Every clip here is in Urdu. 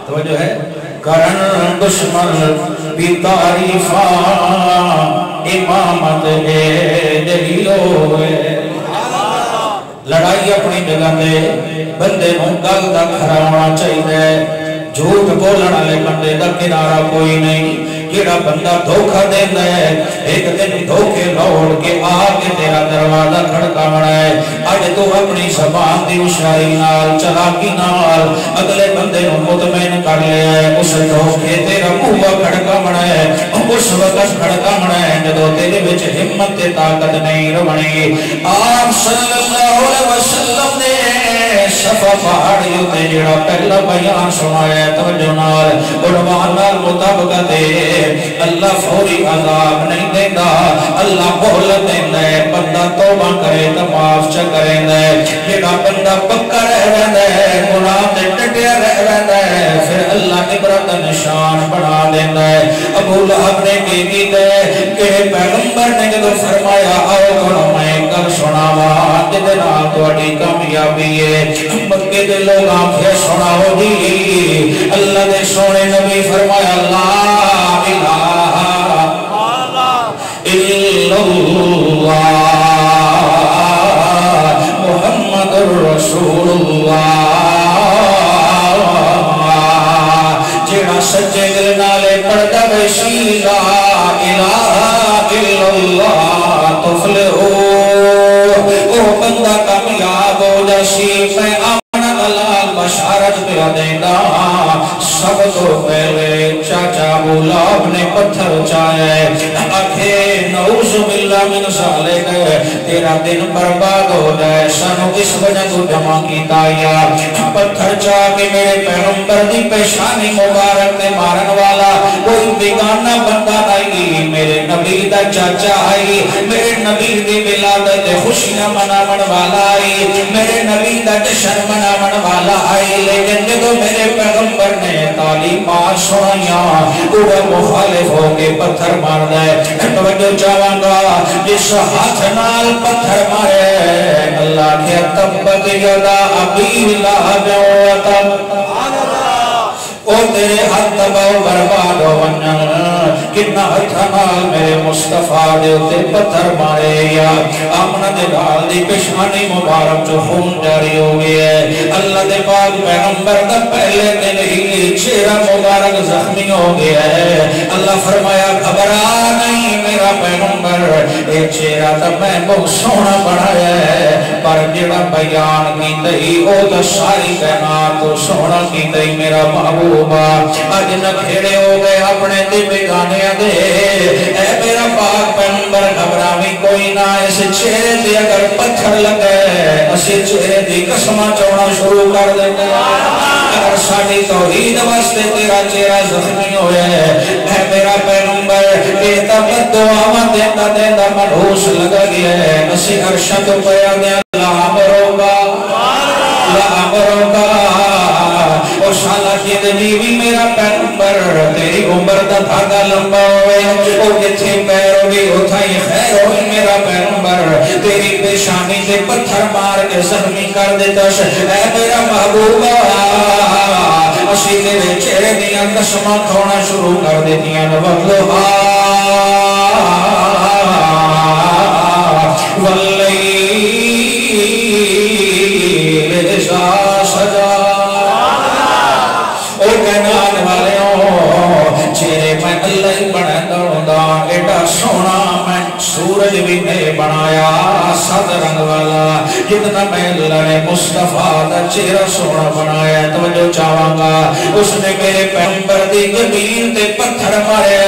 توجہ ہے کرن دشمن بھی تعریفاں امامت جہی ہوئے لڑائی اپنی جگہ دے بندے نوں گل دا کھرا ہونا چاہیے جھوٹ بولن والے بندے دا کنارہ کوئی نہیں جڑا بندہ دھوکہ دیندا ہے ایک دن دھوکے لوڑ کے آ کے تیرا دروازہ کھڑکاونا ہے اج تو اپنی زبان دی ہوشیاری نال چلاکی نال اگلے بندے نوں مطمئن کر لیا ہے اس دھوکے تیرا منہ کھڑکاونا ہے اس وقت کھڑکاونا ہے جدوں تیرے وچ ہمت تے طاقت نہیں رہنی آپ صلی اللہ علیہ وسلم نے صفا پہاڑی تے جڑا پہلا بیان سنایا توجہ نال عنوان نال مطابق دے اللہ فوری عذاب نہیں دیتا اللہ مہلت دیتا ہے بندہ توبہ کرے تو معاف چا کرے جڑا بندہ پکا رہ ہے گناہ تے ڈٹیا رہ ہے پھر اللہ عبرت نشان بنا دیتا ہے ابو لہب نے کی دے کہ پیغمبر نے جدو فرمایا آؤ کرو میں کر سناوا جدے نال تہاڈی کامیابی ہے مکے دے لوگ آنکھیں سناؤ جی اللہ دے سونے نبی فرمایا لا الہ الا اللہ محمد رسول اللہ جڑا سچے دل نالے پڑھدا ویسی لا الہ الا اللہ تفلحو او بندہ کامیاب ہو جاسی میں آمنا دلال بشارت پہ دینا سب تو پہلے چاچا بولاب نے پتھر چاہے آکھے نعوذ باللہ من ذالک تیرا دن برباد ہو جائے سانو اس وجہ تو جمع کیتا یا پتھر چاہ کے میرے پیغمبر دی پیشانی مبارک نے مارن والا کوئی بیگانہ بندہ نہیں میرے نبی دا چاچا آئی میرے نبی دی ولادت خوشیاں مناون والا آئی میرے نبی دا جشن مناون والا آئی لیکن جدو میرے پیغمبر نے تعلیمات سنائیاں وہ مخالف ہو کے پتھر مار دے توجہ چاہاں گا جس ہاتھ نال پتھر مارے اللہ کے تبت یدا ابی لہب و تب او تیرے ہاتھ تباہ برباد ہو ونن کتنا ہتھنال میرے مصطفیٰ دے اتے پتھر مارے یا آمنہ دے لال دی پشمانی مبارک جو خون جاری ہو گئے ہے اللہ دے پاک پیغمبر دا پہلے دن ہی چہرہ مبارک زخمی ہو گیا ہے اللہ فرمایا گھبرا نہیں میرا پیغمبر ایک چہرہ تا میں بہت سونا بڑھایا ہے پر جڑا بیان کی تہی او دا ساری کائنات تو سونا کی تہی میرا محبوبہ آج نہ کھیڑے ہو گئے اپنے دی بیگانے دے اے میرا پاک پیغمبر گھبراوی کوئی نہ اس چہرے دی اگر پتھر لگے اسی چہرے دی قسمہ چوڑا شروع کر دیں گے اگر ساڑی توحید واسطے تیرا چہرہ زخمی ہوئے اے میرا پیغمبر ایتا بد دعا دیتا دیتا منحوس لگا گیا ہے اسی عرشت پیا دیا لا امروگا لا امروگا اور شالا کی دنیوی میرا پیغمبر تیری عمر دا دھاگا لمبا ہوئے اور جتھے پیر ہوئی اتھائی خیر ہوئی میرا پیغمبر تیری پیشانی سے پتھر مار کے زخمی کر دیتا اے میرا محبوبہ اسی تیرے چہرے دیا قسمہ کھونا شروع کر دیتیاں وقلوہا واللیل اذا سجا او کہنان والے ہوں چہرے میں اللہ ہی بڑھے دا ایڈا سونا میں سورج بھی نے بنایا سات رنگ والا جتنا میں اللہ نے مصطفیٰ دا چہرہ سونا بنایا توجہ چاہاں گا اس نے میرے پیغمبر دی زمین تے پتھر مارے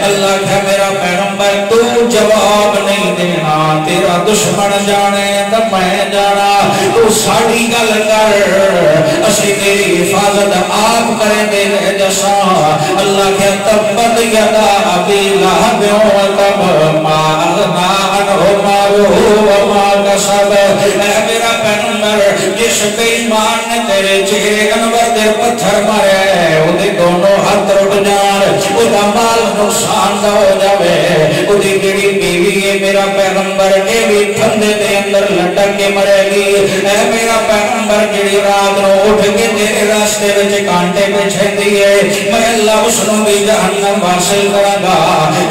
اللہ کہا میرا پیغمبر تو جواب نہیں دینا تیرا دشمن جانے تو میں جانا تو ساڑی گل کر اسی تیری حفاظت آپ کریں دے جسا اللہ کہا تبت یدا ابی لہب و تب ما اغنا عنہ مالہ وما کسب اے میرا پیغمبر جس بے ایمان نے تیرے چہرے انور دے پتھر مارے وہ دے دونوں ہاتھ رٹ جان دا مال نقصان دا ہو جاوے اودی جڑی بیوی ہے میرا پیغمبر اے بھی پھندے دے اندر لٹک کے مرے گی اے میرا پیغمبر جڑی رات نو اٹھ کے تیرے راستے وچ کانٹے بچھیندی ہے میں اللہ اس نو بھی جہنم واصل کراں گا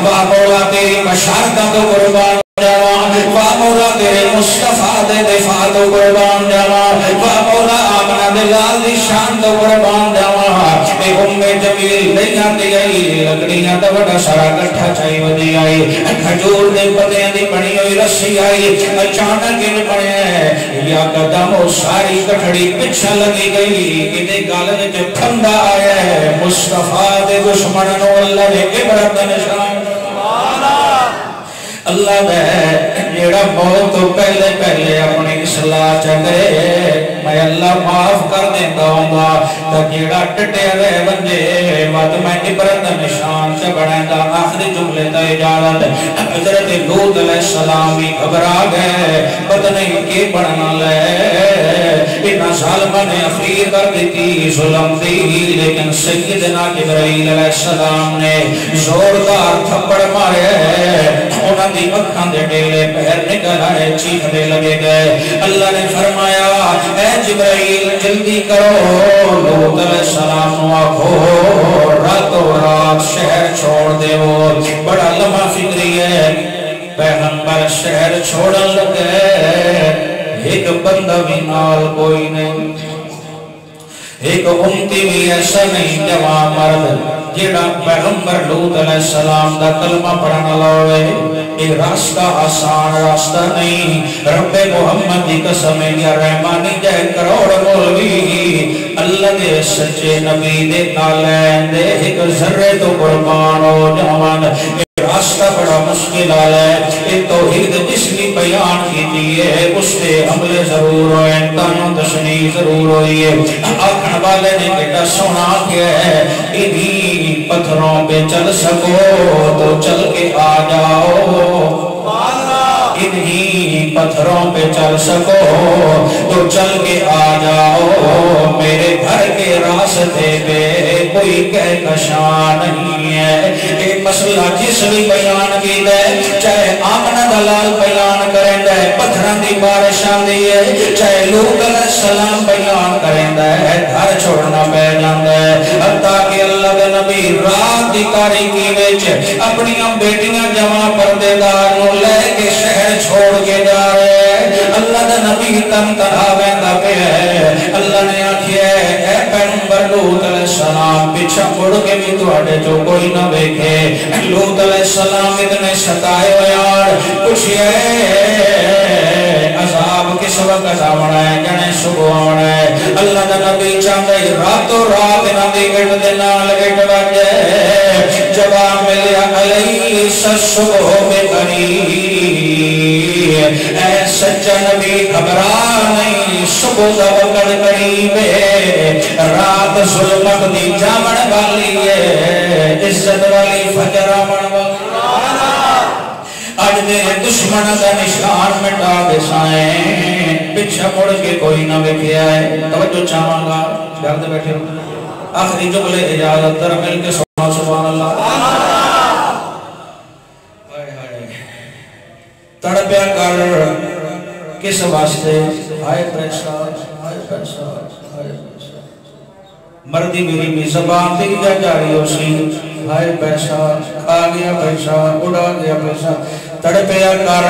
وا مولا تیری مشاہدہ تو قربان جاواں وا مولا تیرے مصطفیٰ دے دفاع تو قربان جاواں وا مولا آمنہ دے لال دی شان تو قربان جاواں اے جمیل نہیں آتی آئی لکڑیاں دا بڑا سارا کٹھا چاہی ودی آئی کھجور دے پتیاں دی بنی ہوئی رسی آئی اچانک ان بنے یا قدم و ساری کٹھڑی پچھا لگی گئی کدے گالن کے پھندا آئے مصطفیٰ دے دشمنوں اللہ نے عبرت نشان اللہ دے جیڑا موت تو پہلے پہلے اپنی اصلاح چاہے میں اللہ معاف کر دیتا ہوں گا تو جیڑا ٹٹے رہے بندے وقت میں عبرت نشان سے بڑھیں گا آخری جملے تا اجازت حضرت لوط علیہ السلام بھی گھبرا گئے پتہ نہیں کی پڑھنا لے اتنا ظالمہ نے افریر کر دیتی ظلم دی لیکن سیدنا جبرائیل علیہ السلام نے زوردار تھپڑ مارے انہاں دی اکھاں دے ڈیلے پیر نکل آئے چیخنے لگے گئے اللہ نے فرمایا اے جبرائیل جلدی کرو لوط علیہ السلام نو آکھو راتوں رات شہر چھوڑ دے وہ بڑا لمحہ فکری ہے پیغمبر شہر چھوڑن لگے ایک بندہ بھی نال کوئی نہیں ایک امتی بھی ایسا نہیں جوان مرد جیڑا پیغمبر لوط علیہ السلام دا کلمہ پڑھنا لوے ایک راستہ آسان راستہ نہیں رب محمد دی قسم یا رحمانی جائے کروڑ مولوی اللہ دے سچے نبی دے نالین دے ایک ذرے تو قربان ہو جوان راستہ بڑا مشکل ہے یہ توحید جس بھی بیان کی دیئے اس پہ عمل ضرور ہوئے تانوں تشنی ضرور ہوئی ہے آکھن والے نے بیٹا سونا کیا ہے انہی پتھروں پہ چل سکو تو چل کے آ جاؤ انہی پتھروں پہ چل سکو تو چل کے آ جاؤ میرے گھر کے راستے پہ کوئی کہکشاں نہیں ہے ایک مسئلہ جس بھی بیان کی دے چاہے آمنہ دلال بیان کریں دے پتھران دی بارشان دیئے چاہے لوط علیہ السلام بیان کریں دے گھر چھوڑنا پہ جان دے حتیٰ کہ اللہ دے نبی رات دی تاریکی ویچ اپنی بیٹیاں جمع پردے دار نو لے کے شہر چھوڑ کے جا رہے اللہ دے نبی تن تنہا ویندہ پہ ہے اللہ نے آکھیا ہے اے پیغمبر لوط علیہ السلام پیچھا مڑ کے بھی تو اٹھے جو کوئی نہ دیکھے لوط علیہ السلام اتنے ستائے ہویار کچھ یہ عذاب کس وقت عذابنا ہے جنے صبح آنا ہے اللہ دا نبی چاہتا ہے راتوں رات نبی گٹ دینا لگٹ بجے جواب ملیا علیہ صبح میں قریب اے سچا نبی گھبرا نہیں صبح دا وقت قریب ہے رات ظلمت دی جامن والی ہے عزت والی فجر آمن والی آج میرے دشمن دا نشان مٹا دے سائیں پچھا مڑ کے کوئی نہ بکھیا ہے توجہ چاہاں گا گھر دے بیٹھے آخری جملے اجازت در مل کے سبحان اللہ تڑپیا کر کس واسطے ہائے پیسہ ہائے پیسہ ہائے پیسہ مردی میری بھی زبان دیکھ جا جاری ہو سی ہائے پیسہ کھا گیا پیسہ اڑا گیا پیسہ تڑپیا کر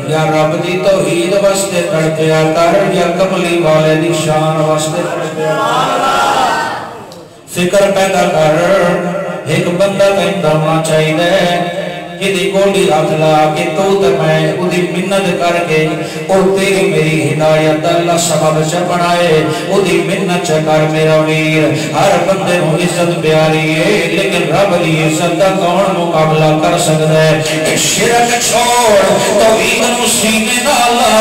یا رب دی توحید واسطے تڑپیا کر یا کملی والے دی شان واسطے تڑپیا فکر پیدا کر ایک بندہ کہندہ ہونا چاہیے کہ گولی ہاتھ لا کہ تو میں ادھی منت کر کے اور تیری میری ہدایت اللہ سبب سے بنائے ادھی منت کر میرا ویر ہر بندے ہوں عزت پیاری ہے لیکن رب دی عزت کا کون مقابلہ کر سکتا ہے شرک چھوڑ توحید مسینے ڈالا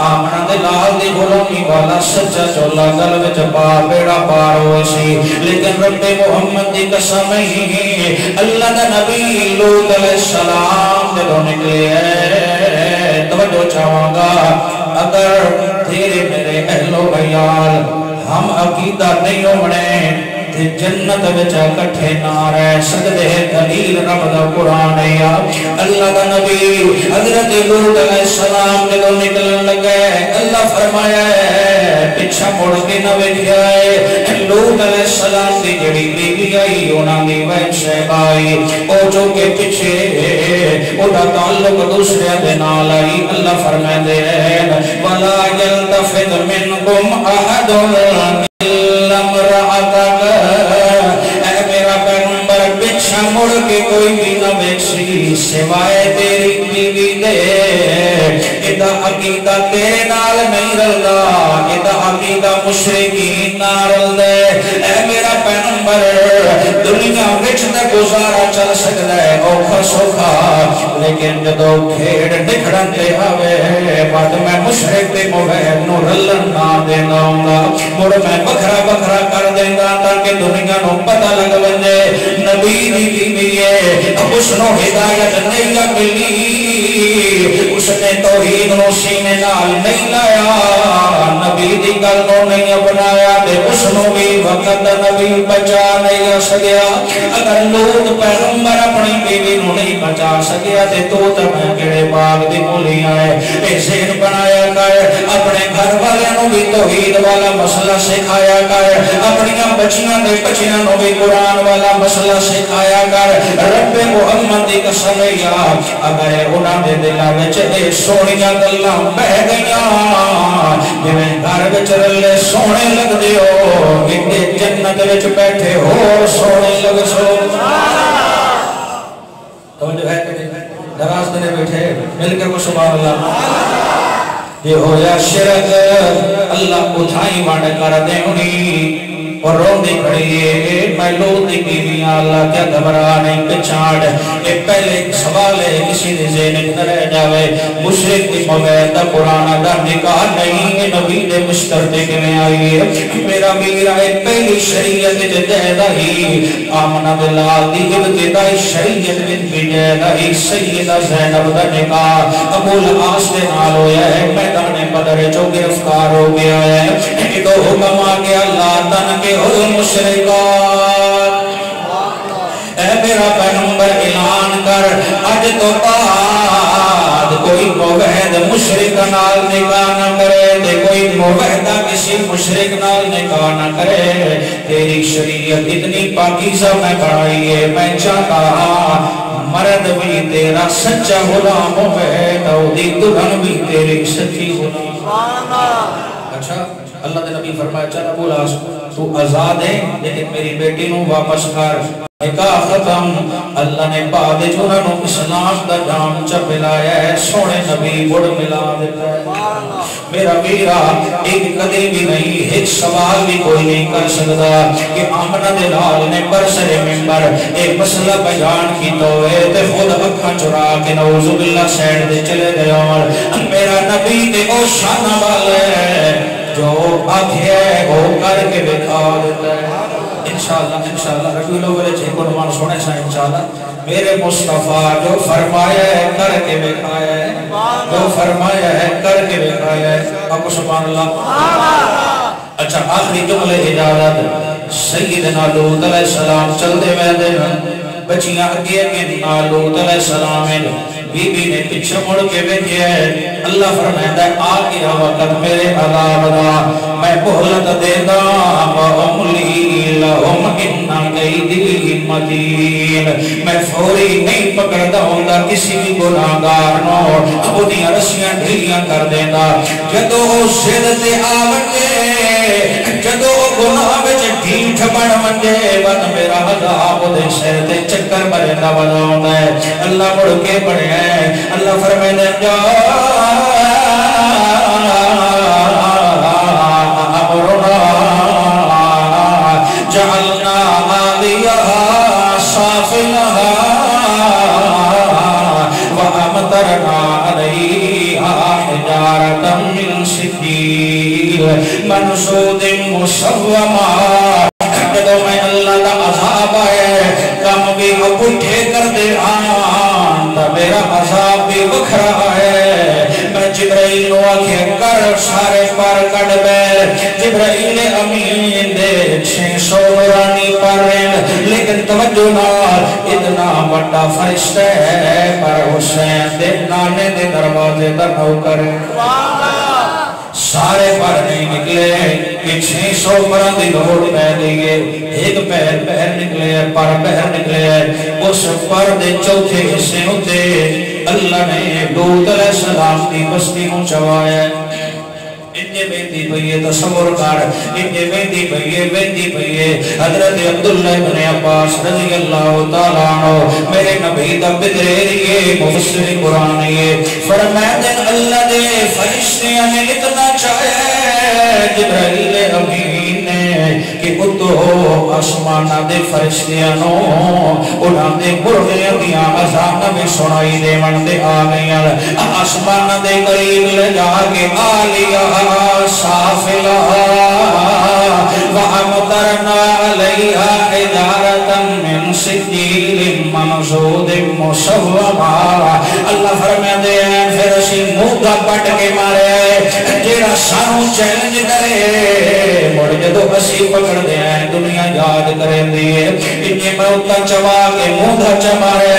آمنہ دلال دی غلامی والا سچا چولا قلب چپا بیڑا پار ہوئے سی لیکن رب محمد دی قسم ہی اللہ دا نبی لوط علیہ السلام جب نکلے ہیں توجہ چاہوں گا اگر تیرے میرے اہل و بیال ہم عقیدہ نہیں ہونے جنت وچ اکٹھے نہ رہ سکدے دلیل رب دا قرآن ہے اللہ دا نبی حضرت لوط علیہ السلام جدوں نکلن لگے اللہ فرمایا ہے پیچھے مڑ کے نہ ویکھیا ہے لوط علیہ السلام دی جڑی بیوی آئی انہاں دی وحشت آئی او جو کہ پیچھے او دا تعلق دوسرے دے نال آئی اللہ فرماندے ہیں ولا يلتفت منكم احد الا امرأتك اے میرا پیغمبر پیچھے مڑ کے کوئی بھی نہ ویکھی سوائے تیری بیوی دے ادا عقیدہ تیرے نال نہیں رلدا ادا عقیدہ مشرکین نال رلدا اے میرا پیغمبر دنیا وچ تے گزارا چل سکدا ہے اوکھا سوکھا لیکن جدوں کھیڑ نکھڑن تے آوے بعد میں مشرک تے موحد نو رلن نہ دیندا ہوندا مڑ میں بکھرا بکھرا کر دیندا تاکہ دنیا نو پتہ لگ وجے نبی دی بیوی ہے اس نو ہدایت نہیں ملی اس نے توحید نو سینے نال نہیں لایا نبی دی گل نو نہیں اپنایا تے اس نو بھی وقت نبی بچا نہیں سکیا اگر لوط پیغمبر اپنی بیوی نو نہیں بچا سکیا تے تو میں کیڑے باغ دی مولی آئے اے ذہن بنایا کر اپنے گھر والے نو بھی توحید والا مسئلہ سکھایا کر اپنی بچیاں دے بچیاں نو بھی قرآن والا مسئلہ سکھایا کر رب محمد دی قسم یا اگر انہاں دے دلاں وچ اے سونیاں گلاں بہ گئیاں جویں گھر وچ رلے سونے لگ دیو کہ جنت وچ بیٹھے ہو سونے لگ سو توجہ ہے دراز دنے بیٹھے مل کر کو سبحان اللہ یہ ہویا شرک اللہ اٹھائی وانڈ کر دے ہونی اور رو دی کھڑی ہے میں لوط دی بیویاں اللہ کیا گھبرا نہیں پچھاڑ یہ پہلے سوال ہے کسی دی ذہن نہ رہ جاوے مشرک دی موعد دا قرآن دا نکاح نہیں نبی دے مشترکے میں آئی ہے میرا میرا ایک پہلی شریعت جدیدہ ہی آمنہ باللہ دی ابتدائی شریعت جدیدہ ہی سیدہ زینب دا نکاح ابو العاص دے نال ہویا ہے میدان بدر جو گرفتار ہو گیا ہے ایک حکم آگے اللہ تن کے ہو مشرکات اے میرا پیغمبر اعلان کر اج تو بعد کوئی موحد مشرک نال نکاح نہ کرے تے کوئی موحدہ کسی مشرک نال نکاح نہ کرے تیری شریعت اتنی پاکیزہ میں بڑھائی ہے میں چاہتا مرد بھی تیرا سچا غلام ہوئے تو دی دلہن بھی تیری سچی غلام اچھا اللہ دے نبی فرمایا چل ابو العاص تو آزاد ہے لیکن میری بیٹی نو واپس کر نکاح ختم اللہ نے بعد جنہوں نے اسلام دا جام چپلایا ہے سونے نبی بڑھ ملا دیتا ہے میرا میرا ایک قدر بھی نہیں ایک سوال بھی کوئی نہیں کر سکتا کہ آمنہ دلال نے برسر ممبر ایک مسئلہ بیان کی تو ہے تے خود اکھاں چرا کے نعوذ باللہ سیڑ دے چلے گئے اور میرا نبی دے او شانہ والے جو آگے ہے وہ کر کے بکھا دیتا ہے انشاءاللہ ربی لوگ لے چھے قرآن سونے سا انشاءاللہ میرے مصطفیٰ جو فرمایا ہے کر کے بکھایا ہے جو فرمایا ہے کر کے بکھایا ہے اب سبحان اللہ اچھا آخری جملے اجازت سیدنا لوط علیہ السلام چل دے میں دے بچیاں اگے اگے لوط علیہ السلام بی بی نے پیچھے مڑ کے بیٹھے ہے اللہ فرمائے آ گیا وقت میرے عذاب دا میں بہلت دے دا وَأُمْلِي لَهُمْ إِنَّ كَيْدِي مَتِينٌ میں فوری نہیں پکڑتا ہوں گا کسی بھی گناہگار نو اپنی رسیاں ڈھیلیاں کر دینا جدو زد تے آوٹے جدو گناہ وچ ڈھیٹھ بن منجے ون میرا عذاب دے سر تے چکر مرنا بناؤں ہے اللہ مڑ کے بڑھے ہیں اللہ فرمائے دے جا امرنا جعلنا عالیہا صافلہا وامطرنا علیہا حجارتا من سجیل منصود مسوما جدو میں اللہ دا عذاب آئے کم بھی اپٹھے کر دے میرا عذاب بھی بکھرا ہے میں جبرائیل نو آکھے کر سارے پر کڑ بیر جبرائیل امین دے 600 نورانی نال اتنا بڑا فرشتہ ہے پر حسین دے نانے دے دروازے دا نوکر سارے پر نہیں نکلے کہ 600 پران دی دوڑ پہ دیئے ایک پہر نکلے پر پہر نکلے اس پر دے چوتھے حصے ہوتے اللہ نے لوط علیہ السلام کی بستی ہوں چوایا انجھے بیندی بھئیے تصور کر انجھے بیندی بھئیے حضرت عبداللہ بن عباس رضی اللہ تعالیٰ عنہ میرے نبی دا بدریریے مفسر قرآنیے فرمائے اللہ دے فرشتیاں نے اتنا چاہے جبرائیل امین نے کہ اتو آسمانہ دے فرشتیاں نو انہاں دے مرغیاں دیاں ازانہ میں سنائی دے من دے آگئیاں آسمانہ دے قریب لے جا کے آلیا سافلہ وَأَمْطَرْنَا عَلَيْهَا حِجَارَةً مِّن سِجِّيلٍ مَّنْضُودٍ مُّصَوَّمَةٍ اللہ فرمائے دے پھر اسی موگا پٹ کے مارے جیڑا سانو چیلنج کرے مڑ جدو اسی پکڑ دے ہیں دنیا یاد کریں دیئے انہیں میں اتنا چوا کے موگا چمارے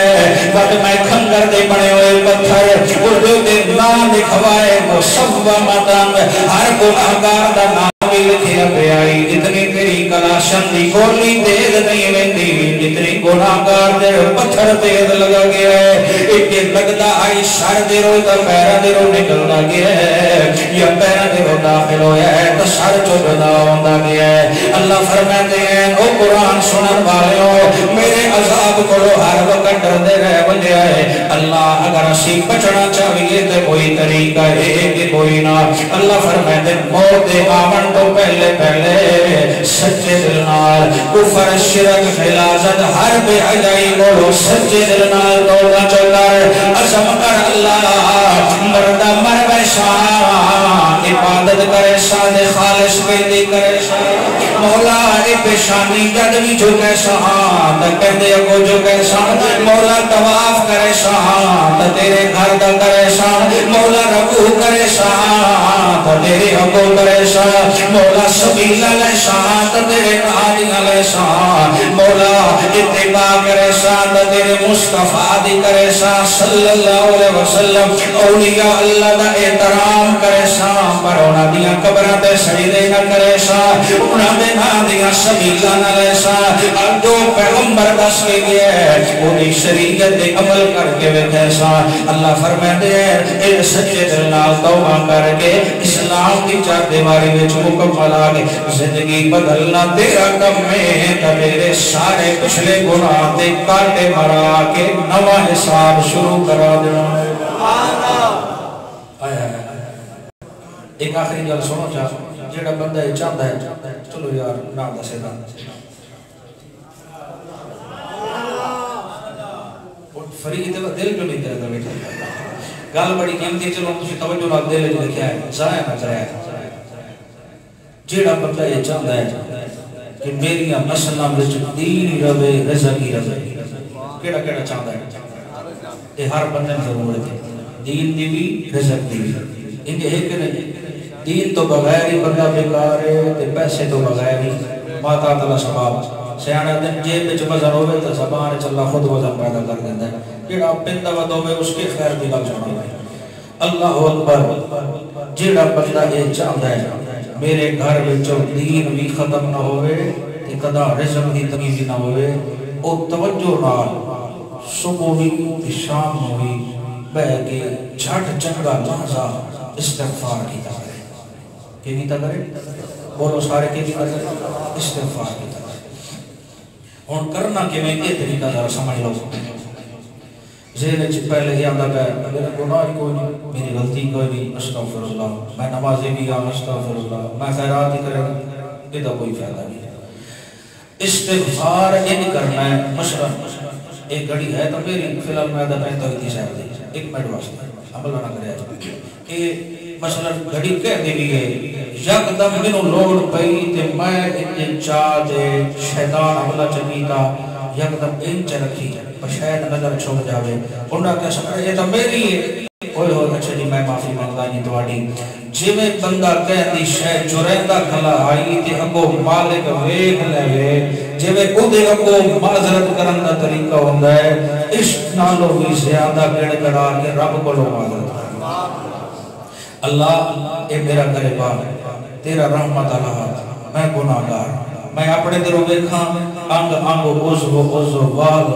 بٹ میں کھنگر دے بڑے ہوئے پتھر اردو دے نام دکھوائے مصوّمتاً ہر گناہگار دا نام لکھیا پہ آئی جتنی تیری کلاشن دی گولی تیز نہیں ویندی جتنی گناہگار دے پتھر تیز لگا گیا ہے ایک لگتا آئی سر دے رو تا پیرہ دے رو نکلنا گیا ہے یا پیرہ دے رو داخل ہویا ہے تا سر جو جدا ہوندہ گیا ہے اللہ فرماتے ہیں او قرآن سنن والے ہو میرے عذاب کو لو ہر وقت ڈر دے رہے بلے آئے اللہ اگر اسی بچنا چاہیے تو کوئی طریقہ ہے کہ کوئی نہ اللہ فرماتے ہیں موت آمن تو پہلے سچے دل نال کفر شرک خلازت ہر بے عجائی بولو سچے دل نال توبہ چکر عظم کر اللہ مردہ مر بیشان عبادت کرے شاد خالص پیدی کرے شاد مولا پیشانی جد بھی جو کیسان کہندے اگو جو کیسان مولا تواف کرے شان تیرے گھر دا کرے شان مولا رکوع کرے شان تیرے اگو کرے شان مولا سبیل علیہ شان تیرے ناری علیہ شان مولا اتباع کرے شان تیرے مصطفیٰ دی کرے شان صلی اللہ علیہ وسلم اولیاء اللہ دا احترام کرے شان پر اونا دیا قبرات سجدے نہ کرے شان اونا دے نا دیا سبیلہ نہ لے شان اب جو پیغمبر دس کے گئے انہی شریعت دے عمل کر کے ویدھے شان اللہ فرمائے دے اے سچے دل نال توبہ کر کے اسلام کی چار دیواری میں مکمل آگے زندگی بدلنا تیرا کم میں تا میرے سارے پچھلے گناہ دے کاٹے مرا کے نوا حساب شروع کرا دینا ایک آخری گل سنو چاہ جیڑا بندہ یہ چاہتا ہے چلو یار نام دسے دا فرید دل جو نہیں کرتا بیٹھا گل بڑی قیمتی چلو تسی توجہ نہ دل جو لکھیا ہے ضائع نہ کرے جیڑا بندہ یہ چاہتا ہے کہ میری مسئلہ وچ دین رہے رزقی رہے کیڑا کیڑا چاہتا ہے یہ ہر بندے میں ضرورت ہے دین دی بھی رزق دی بھی ان کے ایک نہیں دین تو بغیر ہی بندہ بیکار ہے تے پیسے تو بغیر ہی ماتا تعالی سباب سیانا دن جیب وچ وزن ہوے تے زبان وچ اللہ خود وزن پیدا کر دیندا ہے جیڑا پندا ود ہوے اس کے خیر دی گل سناوے اللہ اکبر جیڑا بندہ یہ چاہتا ہے میرے گھر وچ دین بھی ختم نہ ہوے تے کدا رزق دی تنگی بھی نہ ہوے او توجہ نال صبح بھی تے شام بھی بیٹھ کے جھٹ چنگا لحظہ استغفار کیتا کرے کہ کیتا کرے بولو سارے کیتا کرے استغفار کیتا کرے ہن کرنا کہ میں یہ طریقہ ذرا سمجھ لو ذہن وچ پہلے یہ آندا ہے میرا گناہ کوئی نہیں میری غلطی کوئی نہیں استغفر اللہ میں نمازی بھی ہوں استغفر اللہ میں خیرات ہی کروں یہ تو کوئی فائدہ نہیں استغفار ان کرنا ہے مثلا ایک گھڑی ہے تو میری فی الحال میں آدھا پہنتا ہوئی تھی شاید ایک منٹ واسطے عمل نہ کرے کہ مثلا گھڑی کہہ دے بھی ہے یک دم منو لوڑ پئی تے میں اتنے چاہ دے شیطان عملہ چکیتا یک دم انچ رکھی پر شاید نظر چھوڑ جاوے انہاں کہا سکتا یہ تو میری ہے ہوئے ہو اچھا جی میں معافی مانگدا نہیں تواڈی جی میں بندہ کہندی شے چریندا کھلا آئی تے اگو مالک ویکھ لے جی میں او دے اگو معذرت کرن دا طریقہ ہوندا ہے عشق نالو بھی زیادہ گڑ گڑا کے رب کولو معذرت اللہ اے میرا غریبا تیرا رحمت اللہ میں گناہگار میں اپنے دلوں دیکھاں انگ انگ عضو وال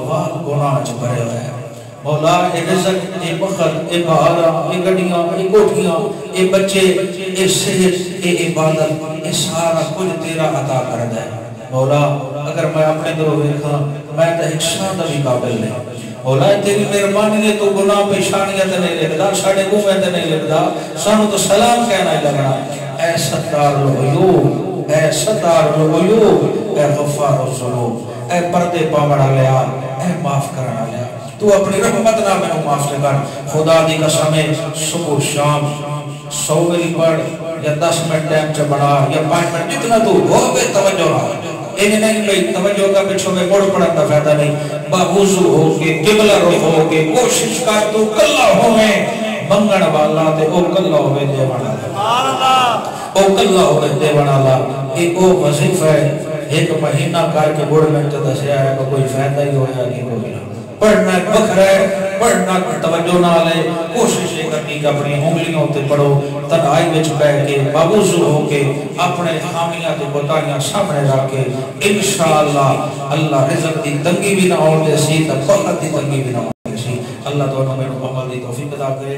گناہ چ بھرے ہوئے مولا اے رزق اے بخت اے بہارا اے گڈیاں اے کوٹھیاں اے بچے اے صحت اے عبادت اے سارا کچھ تیرا عطا کردا ہے مولا اگر میں اپنے دلوں دیکھاں میں تے ایک شان دا بھی قابل نہیں مولا تیری مہربانی ہے تو گناہ پیشانیاں تے نہیں لکھدا ساڈے منہ تے نہیں لکھدا سانو تو سلام کہنا ہی لگنا اے ستار العیوب اے ستار العیوب اے غفار الذنوب اے پردے پاوڑ والیا اے معاف کرن والیا تو اپنی رحمت نہ میں معاف کر خدا دی قسم صبح شام 100 ملی پڑھ یا 10 منٹ ٹائم چ بنا یا 5 منٹ جتنا تو ہو بے توجہ نہ انہیں نہیں بھئی توجہ کا پچھو میں موڑ پڑھن دا فائدہ نہیں باوضو ہو کے قبلہ رخ ہو کے کوشش کر تو کلا ہوئے منگن والا تے او کلا ہوئے دے والا او کلا ہوئے دے والا ایک او وظیفہ ہے ایک مہینہ کر کے بڑھ میں تو دسیا ہے کہ کوئی فائدہ ہی ہویا کہ کوئی نہ پڑھنا بکھرا ہے پڑھنا توجہ نہ لے کوشش کرنی کہ اپنی انگلیوں تے پڑھو تنہائی وچ بیٹھ کے باوضو ہو کے اپنے حامیاں تے کوتاہیاں سامنے رکھ کے انشاءاللہ اللہ رزق دی تنگی بھی نہ ہون دے سی تے فقط دی تنگی بھی نہ ہون دے سی اللہ تعالی میرے عمل دی توفیق عطا کرے